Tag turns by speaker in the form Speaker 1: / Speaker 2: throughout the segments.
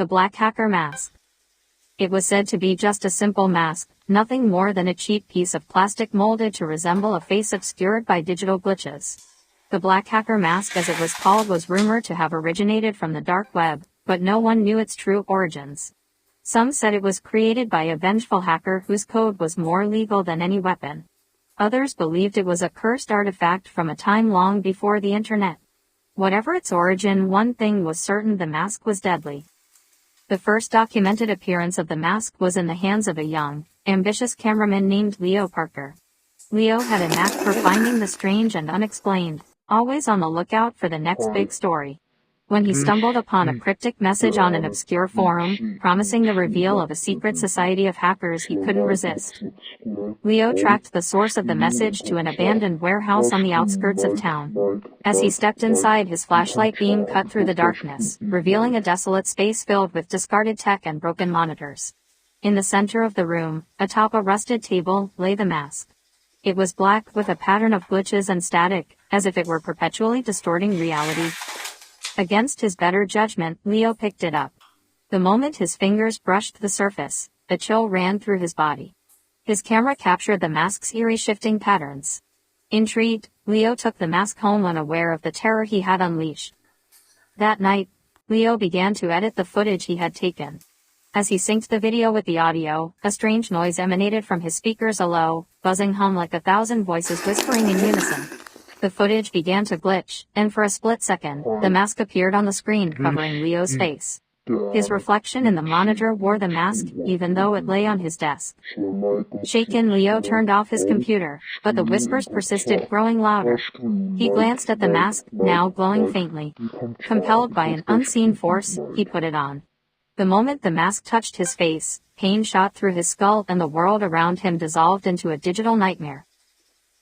Speaker 1: The Black Hacker Mask. It was said to be just a simple mask, nothing more than a cheap piece of plastic molded to resemble a face obscured by digital glitches. The Black Hacker Mask, as it was called, was rumored to have originated from the dark web, but no one knew its true origins. Some said it was created by a vengeful hacker whose code was more legal than any weapon. Others believed it was a cursed artifact from a time long before the internet. Whatever its origin, one thing was certain: the mask was deadly. The first documented appearance of the mask was in the hands of a young, ambitious cameraman named Leo Parker. Leo had a knack for finding the strange and unexplained, always on the lookout for the next big story. When he stumbled upon a cryptic message on an obscure forum, promising the reveal of a secret society of hackers, he couldn't resist. Leo tracked the source of the message to an abandoned warehouse on the outskirts of town. As he stepped inside, his flashlight beam cut through the darkness, revealing a desolate space filled with discarded tech and broken monitors. In the center of the room, atop a rusted table, lay the mask. It was black, with a pattern of glitches and static, as if it were perpetually distorting reality. Against his better judgment, Leo picked it up. The moment his fingers brushed the surface, a chill ran through his body. His camera captured the mask's eerie shifting patterns. Intrigued, Leo took the mask home, unaware of the terror he had unleashed. That night, Leo began to edit the footage he had taken. As he synced the video with the audio, a strange noise emanated from his speakers, a low, buzzing hum like 1,000 voices whispering in unison. The footage began to glitch, and for a split second, the mask appeared on the screen, covering Leo's face. His reflection in the monitor wore the mask, even though it lay on his desk. Shaken, Leo turned off his computer, but the whispers persisted, growing louder. He glanced at the mask, now glowing faintly. Compelled by an unseen force, he put it on. The moment the mask touched his face, pain shot through his skull and the world around him dissolved into a digital nightmare.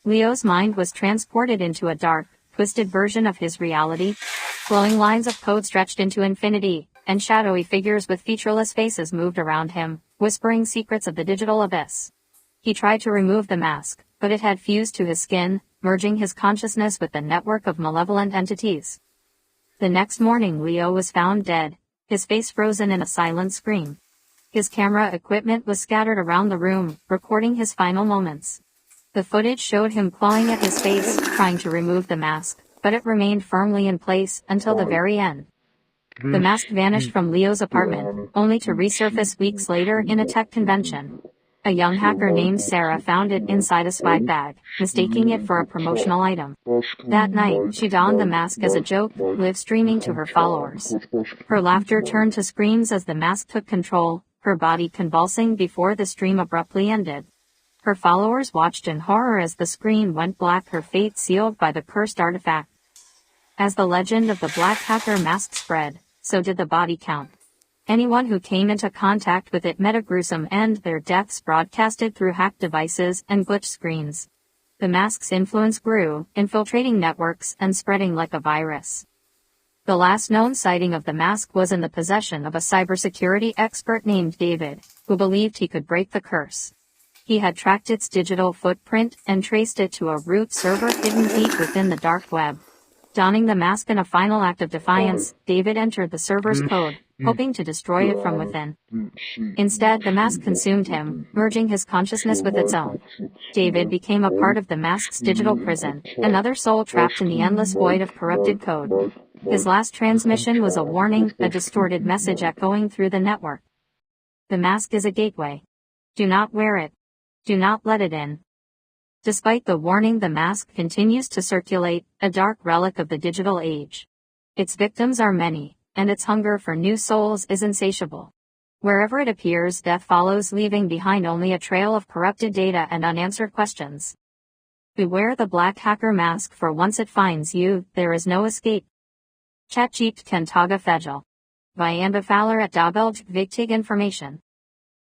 Speaker 1: Leo's mind was transported into a dark, twisted version of his reality. Glowing lines of code stretched into infinity, and shadowy figures with featureless faces moved around him, whispering secrets of the digital abyss. He tried to remove the mask, but it had fused to his skin, merging his consciousness with the network of malevolent entities. The next morning, Leo was found dead, his face frozen in a silent scream. His camera equipment was scattered around the room, recording his final moments. The footage showed him clawing at his face, trying to remove the mask, but it remained firmly in place until the very end. The mask vanished from Leo's apartment, only to resurface weeks later in a tech convention. A young hacker named Sarah found it inside a swag bag, mistaking it for a promotional item. That night, she donned the mask as a joke, live streaming to her followers. Her laughter turned to screams as the mask took control, her body convulsing before the stream abruptly ended. Her followers watched in horror as the screen went black, her fate sealed by the cursed artifact. As the legend of the Black Hacker Mask spread, so did the body count. Anyone who came into contact with it met a gruesome end, their deaths broadcasted through hacked devices and glitched screens. The mask's influence grew, infiltrating networks and spreading like a virus. The last known sighting of the mask was in the possession of a cybersecurity expert named David, who believed he could break the curse. He had tracked its digital footprint and traced it to a root server hidden deep within the dark web. Donning the mask in a final act of defiance, David entered the server's code, hoping to destroy it from within. Instead, the mask consumed him, merging his consciousness with its own. David became a part of the mask's digital prison, another soul trapped in the endless void of corrupted code. His last transmission was a warning, a distorted message echoing through the network. The mask is a gateway. Do not wear it. Do not let it in. Despite the warning, the mask continues to circulate, a dark relic of the digital age. Its victims are many, and its hunger for new souls is insatiable. Wherever it appears, death follows, leaving behind only a trail of corrupted data and unanswered questions. Beware the Black Hacker Mask, for once it finds you, there is no escape. Chat jeept kan taga fejl. Vi anbefaler at dobelg viktig information.